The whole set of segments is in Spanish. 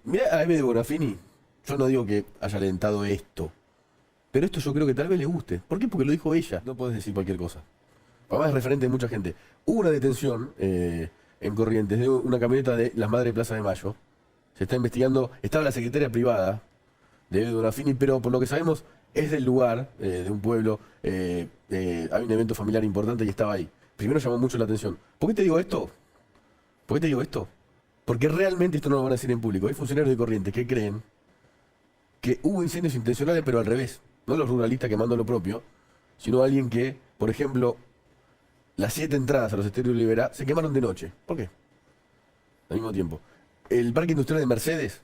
Mirá a M. de Bonafini, yo no digo que haya alentado esto, pero esto yo creo que tal vez le guste. ¿Por qué? Porque lo dijo ella, no podés decir cualquier cosa. Además es referente de mucha gente. Hubo una detención en Corrientes de una camioneta de las Madres de Plaza de Mayo. Se está investigando, estaba la secretaria privada de M. de Bonafini, pero por lo que sabemos es del lugar, de un pueblo, hay un evento familiar importante y estaba ahí. Primero llamó mucho la atención. ¿Por qué te digo esto? ¿Por qué te digo esto? Porque realmente esto no lo van a decir en público. Hay funcionarios de Corrientes que creen que hubo incendios intencionales, pero al revés. No los ruralistas quemando lo propio, sino alguien que, por ejemplo, las 7 entradas a los estérios Liberá se quemaron de noche. ¿Por qué? Al mismo tiempo. El parque industrial de Mercedes,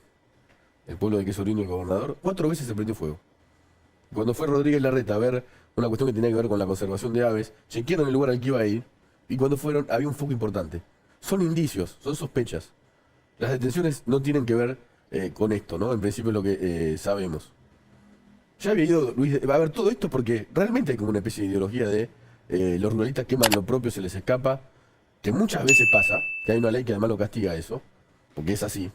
el pueblo de que es sobrino el gobernador, 4 veces se prendió fuego. Cuando fue Rodríguez Larreta a ver una cuestión que tenía que ver con la conservación de aves, chequearon el lugar al que iba a ir, y cuando fueron había un foco importante. Son indicios, son sospechas. Las detenciones no tienen que ver con esto, ¿no? En principio es lo que sabemos. Ya había ido Luis, a ver todo esto porque realmente hay como una especie de ideología de los ruralistas queman lo propio, se les escapa, que muchas veces pasa, que hay una ley que además lo castiga eso, porque es así,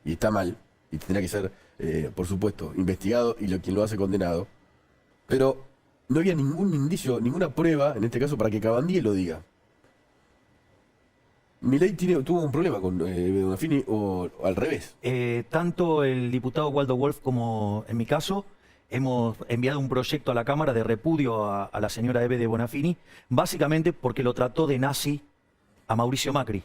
y está mal, y tendrá que ser, por supuesto, investigado y quien lo hace condenado. Pero no había ningún indicio, ninguna prueba, en este caso, para que Cabandier lo diga. ¿Milei tuvo un problema con Bonafini o al revés? Tanto el diputado Waldo Wolf como en mi caso hemos enviado un proyecto a la Cámara de repudio a la señora Eve de Bonafini, básicamente porque lo trató de nazi a Mauricio Macri.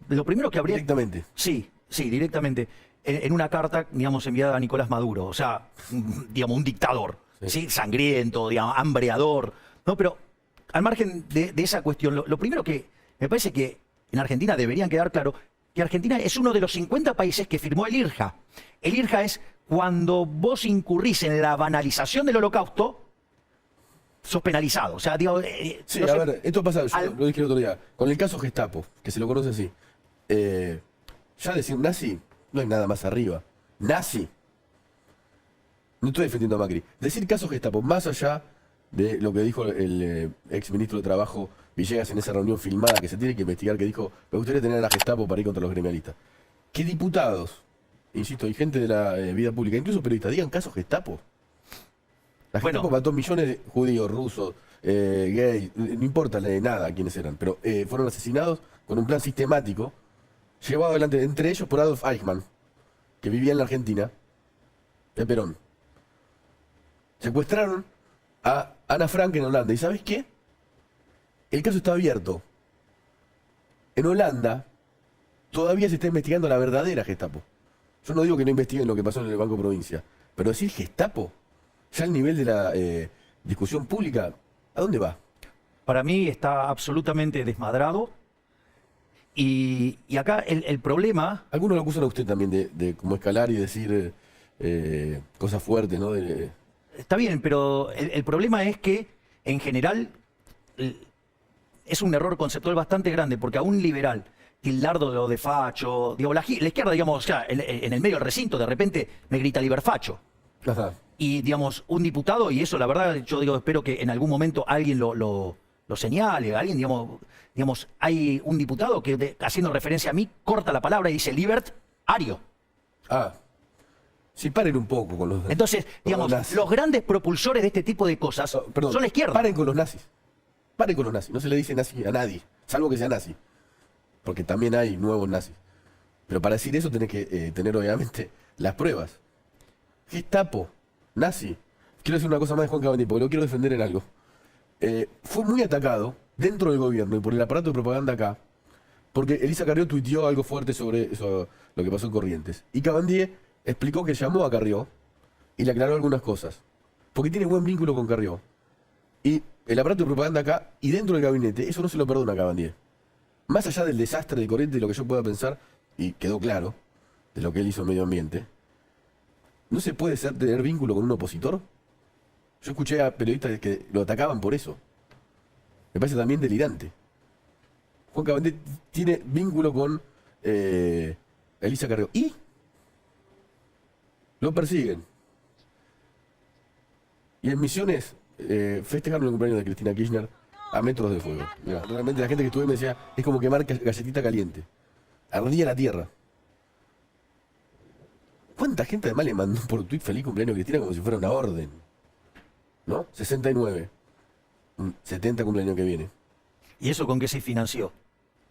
Lo primero que habría... Directamente. Sí, directamente. En una carta, digamos, enviada a Nicolás Maduro. O sea, digamos, un dictador, ¿sí? Sangriento, digamos, hambreador. No, pero al margen de esa cuestión, lo primero que me parece que en Argentina deberían quedar claro que Argentina es uno de los 50 países que firmó el IRJA. El IRJA es cuando vos incurrís en la banalización del Holocausto, sos penalizado. O sea, digo, Sí, no a sé, ver, esto pasa, yo lo dije el otro día, con el caso Gestapo, que se lo conoce así. Ya decir nazi, no hay nada más arriba. Nazi. No estoy defendiendo a Macri. Decir caso Gestapo, más allá de lo que dijo el ex ministro de Trabajo Villegas en esa reunión filmada que se tiene que investigar, que dijo, me gustaría tener a la Gestapo para ir contra los gremialistas. Que diputados, insisto, y gente de la vida pública, incluso periodistas, digan caso Gestapo. La Gestapo mató millones de judíos, rusos, gays, no importa nada quiénes eran, pero fueron asesinados con un plan sistemático, llevado adelante entre ellos por Adolf Eichmann, que vivía en la Argentina, de Perón. Secuestraron a Ana Frank en Holanda. ¿Y sabes qué? El caso está abierto. En Holanda todavía se está investigando la verdadera Gestapo. Yo no digo que no investiguen lo que pasó en el Banco Provincia, pero decir Gestapo, ya al nivel de la discusión pública, ¿a dónde va? para mí está absolutamente desmadrado. Y acá el problema... Algunos lo acusan a usted también de como escalar y decir cosas fuertes, ¿no? Está bien, pero el problema es que, en general, es un error conceptual bastante grande, porque a un liberal tildardo de facho, digo, la izquierda, digamos, o sea, en el medio del recinto, de repente me grita liberfacho. Ajá. Y, digamos, un diputado, y eso, la verdad, yo digo, espero que en algún momento alguien lo señale, alguien, digamos, hay un diputado que, haciendo referencia a mí, corta la palabra y dice libert ario. Ah. Sí, paren un poco con los... Entonces, digamos, los grandes propulsores de este tipo de cosas son la izquierda. Paren con los nazis. Paren con los nazis. No se le dice nazi a nadie, salvo que sea nazi. Porque también hay nuevos nazis. Pero para decir eso tenés que tener, obviamente, las pruebas. Gestapo, nazi. Quiero decir una cosa más de Juan Cabandier, porque lo quiero defender en algo. Fue muy atacado dentro del gobierno y por el aparato de propaganda acá, porque Elisa Carrió tuiteó algo fuerte sobre eso, lo que pasó en Corrientes. Y Cabandier explicó que llamó a Carrió y le aclaró algunas cosas. Porque tiene buen vínculo con Carrió. Y el aparato de propaganda acá y dentro del gabinete, eso no se lo perdona a Cabandier. Más allá del desastre de Corrientes y lo que yo pueda pensar, y quedó claro, de lo que él hizo en medio ambiente, ¿no se puede tener vínculo con un opositor? Yo escuché a periodistas que lo atacaban por eso. Me parece también delirante. Juan Cabandier tiene vínculo con Elisa Carrió. ¿Y? Lo persiguen. Y en Misiones festejaron el cumpleaños de Cristina Kirchner a metros de fuego. Mirá, realmente la gente que estuve me decía, es como quemar galletita caliente. Ardía la tierra. ¿Cuánta gente además le mandó por tuit feliz cumpleaños a Cristina como si fuera una orden? ¿No? 69. 70 cumpleaños que viene. ¿Y eso con qué se financió?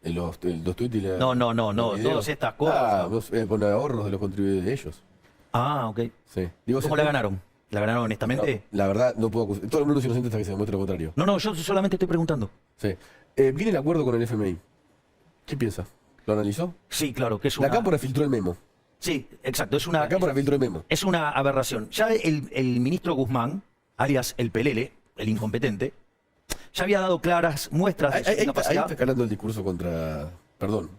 Los tuits y la... No, los videos. todas estas cosas. Con ahorros de los contribuyentes de ellos. Ah, ok. Sí. Digo, ¿Cómo la ganaron? ¿La ganaron honestamente? No, la verdad, no puedo acusar. Todo el mundo es inocente hasta que se demuestre lo contrario. No, yo solamente estoy preguntando. Sí. Viene el acuerdo con el FMI. ¿Qué piensa? ¿Lo analizó? Sí, claro, que es una... La Cámpora filtró el memo. Sí, exacto, es una... La Cámpora filtró el memo. Es una aberración. Ya el ministro Guzmán, alias el Pelele, el incompetente, ya había dado claras muestras de su Ahí incapacidad. está escalando el discurso contra... Perdón.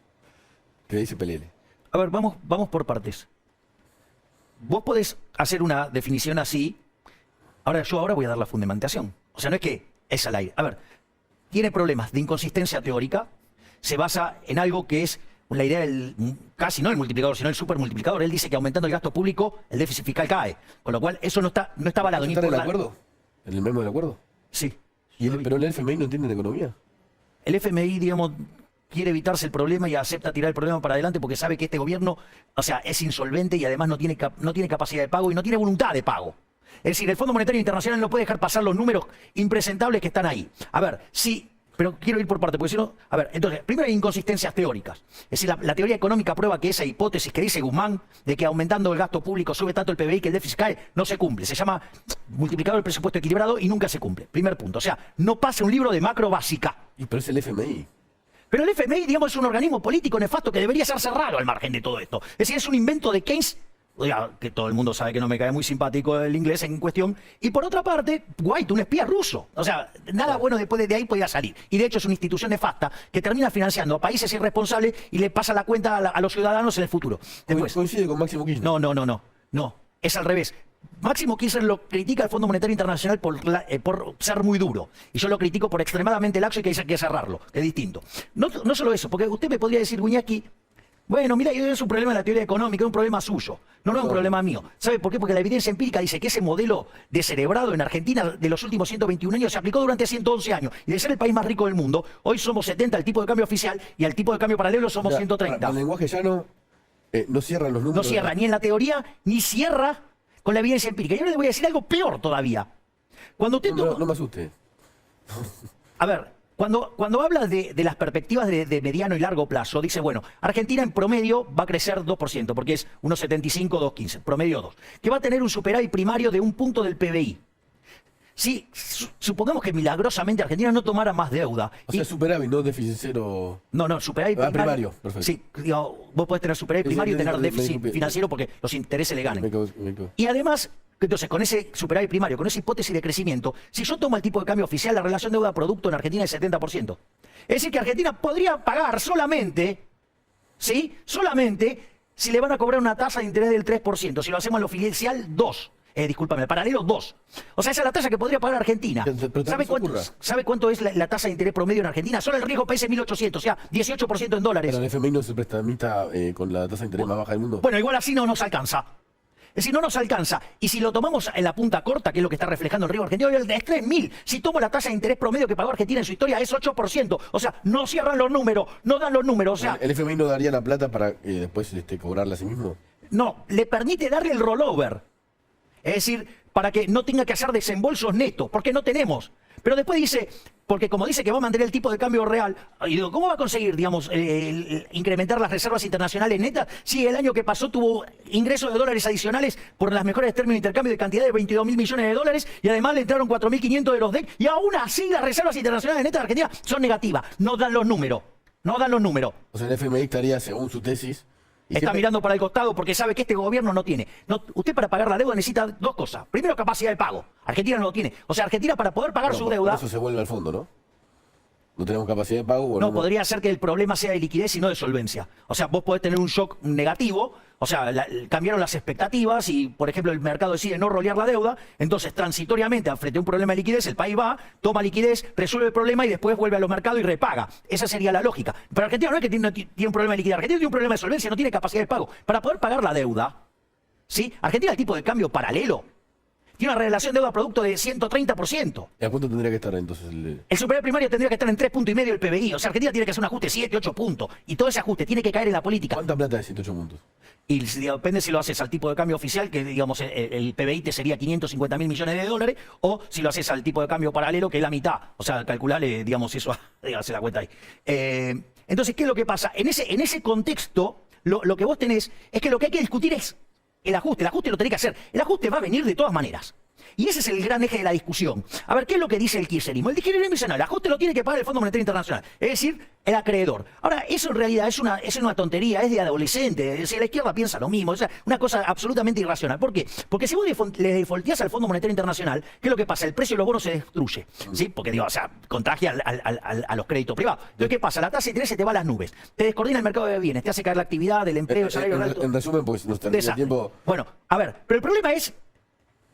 Que dice Pelele. A ver, vamos por partes. Vos podés hacer una definición así. Ahora voy a dar la fundamentación. O sea, no es que es al aire. A ver, tiene problemas de inconsistencia teórica. Se basa en algo que es la idea del, casi no el multiplicador, sino el supermultiplicador. Él dice que aumentando el gasto público, el déficit fiscal cae. Con lo cual, eso no está avalado ni ¿Está por en el la... acuerdo? ¿En el memo del acuerdo? Sí. Pero el FMI no entiende de economía. El FMI, digamos, quiere evitarse el problema y acepta tirar el problema para adelante porque sabe que este gobierno, o sea, es insolvente y además no tiene capacidad de pago y no tiene voluntad de pago. Es decir, el Fondo Monetario Internacional no puede dejar pasar los números impresentables que están ahí. A ver, sí, pero quiero ir por parte, porque si no... A ver, entonces, primero hay inconsistencias teóricas. Es decir, la teoría económica prueba que esa hipótesis que dice Guzmán, de que aumentando el gasto público sube tanto el PBI que el déficit cae, no se cumple. Se llama multiplicador del presupuesto equilibrado y nunca se cumple. Primer punto. O sea, no pasa un libro de macro básica. Pero es el FMI. Pero el FMI, digamos, es un organismo político nefasto que debería ser cerrado al margen de todo esto. Es decir, es un invento de Keynes, que todo el mundo sabe que no me cae muy simpático el inglés en cuestión. Y por otra parte, White, un espía ruso. O sea, nada bueno después de ahí podía salir. Y de hecho es una institución nefasta que termina financiando a países irresponsables y le pasa la cuenta a los ciudadanos en el futuro. Después, ¿Coincide con Máximo Kirchner? No. Es al revés. Máximo Kirchner lo critica al Fondo Monetario Internacional por ser muy duro. Y yo lo critico por extremadamente laxo y que hay que cerrarlo, que es distinto. No solo eso, porque usted me podría decir, Guiñaki, bueno, mira, es un problema de la teoría económica, es un problema suyo. No es un problema mío. ¿Sabe por qué? Porque la evidencia empírica dice que ese modelo descerebrado en Argentina de los últimos 121 años se aplicó durante 111 años. Y de ser el país más rico del mundo, hoy somos 70 al tipo de cambio oficial y al tipo de cambio paralelo somos 130. El lenguaje llano no cierra los números. No cierra ni en la teoría, ni cierra con la evidencia empírica. Y ahora le voy a decir algo peor todavía. Cuando usted No me asuste. A ver, cuando habla de las perspectivas de mediano y largo plazo, dice, bueno, Argentina en promedio va a crecer 2%, porque es 1,75, 2,15, promedio 2, que va a tener un superávit primario de 1 punto del PBI. Sí, supongamos que milagrosamente Argentina no tomara más deuda. O sea, superávit, no déficit cero. No, superávit primario. Perfecto. Sí, vos podés tener superávit primario y tener déficit financiero porque los intereses le ganen. Y además, entonces, con ese superávit primario, con esa hipótesis de crecimiento, si yo tomo el tipo de cambio oficial, la relación deuda-producto en Argentina es 70%. Es decir, que Argentina podría pagar solamente si le van a cobrar una tasa de interés del 3%. Si lo hacemos en lo oficial, 2%. Discúlpame, paralelo 2. O sea, esa es la tasa que podría pagar Argentina. ¿Sabe cuánto es la tasa de interés promedio en Argentina? Solo el riesgo país es 1.800, o sea, 18% en dólares. Pero el FMI no se prestamita con la tasa de interés más baja del mundo. Bueno, igual así no nos alcanza. Es decir, no nos alcanza. Y si lo tomamos en la punta corta, que es lo que está reflejando el riesgo argentino, es 3.000. Si tomo la tasa de interés promedio que pagó Argentina en su historia, es 8%. O sea, no cierran los números, no dan los números. O sea, ¿El FMI no daría la plata para después cobrarla a sí mismo? No, le permite darle el rollover. Es decir, para que no tenga que hacer desembolsos netos, porque no tenemos. Pero después dice, porque como dice que va a mantener el tipo de cambio real, y digo, ¿cómo va a conseguir, digamos, incrementar las reservas internacionales netas si el año que pasó tuvo ingresos de dólares adicionales por las mejores términos de intercambio de cantidad de 22.000 millones de dólares y además le entraron 4.500 de los DEC y aún así las reservas internacionales netas de Argentina son negativas? No dan los números. O sea, el FMI estaría, según su tesis... Está mirando para el costado porque sabe que este gobierno no tiene. Usted para pagar la deuda necesita dos cosas. Primero, capacidad de pago. Argentina no lo tiene. O sea, Argentina para poder pagar su deuda... Por eso se vuelve al fondo, ¿no? No tenemos capacidad de pago. No, podría ser que el problema sea de liquidez y no de solvencia. O sea, vos podés tener un shock negativo. O sea, cambiaron las expectativas y, por ejemplo, el mercado decide no rolear la deuda. Entonces, transitoriamente, frente a un problema de liquidez, el país va, toma liquidez, resuelve el problema y después vuelve a los mercados y repaga. Esa sería la lógica. Pero Argentina no es que tiene un problema de liquidez. Argentina tiene un problema de solvencia, no tiene capacidad de pago. Para poder pagar la deuda, ¿sí? Argentina el tipo de cambio paralelo tiene una relación deuda-producto de 130%. ¿Y a cuánto tendría que estar entonces El superior primario tendría que estar en 3,5 puntos del PBI. O sea, Argentina tiene que hacer un ajuste 7, 8 puntos. Y todo ese ajuste tiene que caer en la política. ¿Cuánta plata de 108 puntos? Y depende si lo haces al tipo de cambio oficial, que digamos el PBI te sería 550.000 millones de dólares, o si lo haces al tipo de cambio paralelo, que es la mitad. O sea, calcularle, digamos, eso, dígase la cuenta ahí. Entonces, ¿qué es lo que pasa? En ese contexto, lo que vos tenés es que lo que hay que discutir es el ajuste. El ajuste lo tenés que hacer. El ajuste va a venir de todas maneras. Y ese es el gran eje de la discusión. A ver, ¿qué es lo que dice el kirchnerismo? El kirchnerismo dice, no, el ajuste lo tiene que pagar el Fondo Monetario Internacional, es decir, el acreedor. Ahora, eso en realidad es una tontería, es de adolescente. Es decir, la izquierda piensa lo mismo, es una cosa absolutamente irracional. ¿Por qué? Porque si vos le defaulteás al Fondo Monetario Internacional, ¿qué es lo que pasa? El precio de los bonos se destruye, ¿sí? Porque, digo, o sea, contagia a los créditos privados. Entonces, ¿qué pasa? La tasa de interés se te va a las nubes, te descoordina el mercado de bienes, te hace caer la actividad, el empleo, el salario alto. En resumen, pues nos termina el tiempo. Bueno, a ver, pero el problema es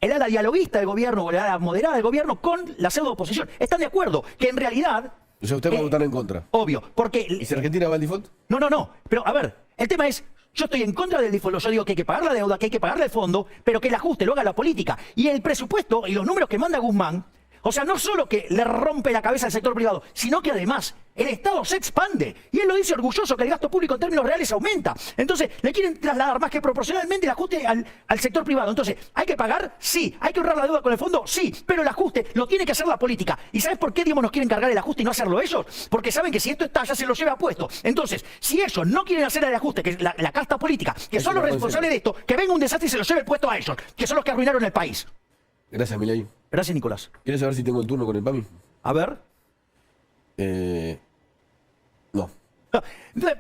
el ala dialoguista del gobierno o el ala moderada del gobierno con la pseudo oposición. Están de acuerdo que en realidad... O sea, usted va a votar en contra. Obvio, porque... ¿Y si Argentina va al default? No. Pero, a ver, el tema es... Yo estoy en contra del default. Yo digo que hay que pagar la deuda, que hay que pagarle el fondo, pero que el ajuste lo haga la política. Y el presupuesto y los números que manda Guzmán... O sea, no solo que le rompe la cabeza al sector privado, sino que además el Estado se expande. Y él lo dice orgulloso, que el gasto público en términos reales aumenta. Entonces, le quieren trasladar más que proporcionalmente el ajuste al sector privado. Entonces, ¿hay que pagar? Sí. ¿Hay que ahorrar la deuda con el fondo? Sí. Pero el ajuste lo tiene que hacer la política. ¿Y sabes por qué, digamos, nos quieren cargar el ajuste y no hacerlo ellos? Porque saben que si esto está, ya se lo lleva puesto. Entonces, si ellos no quieren hacer el ajuste, que es la casta política, que son los responsables de esto, que venga un desastre y se lo lleve puesto a ellos, que son los que arruinaron el país. Gracias, Milei. Gracias, Nicolás. ¿Quieres saber si tengo el turno con el PAMI? A ver. No.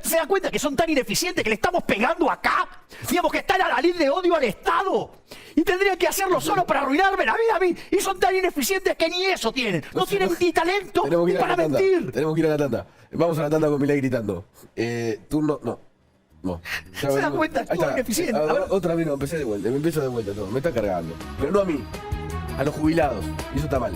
¿Se da cuenta que son tan ineficientes que le estamos pegando acá? Digamos que están a la ley de odio al Estado. Y tendrían que hacerlo solo para arruinarme la vida a mí. Y son tan ineficientes que ni eso tienen. No tienen ni talento ni para mentir. Tenemos que ir a la tanda. Vamos a la tanda con Milei gritando. Turno, no. ¿Se da cuenta? Es todo ineficiente. Otra vez no, empecé de vuelta. Me empiezo de vuelta todo. Me está cargando. Pero no a mí. A los jubilados. Y eso está mal.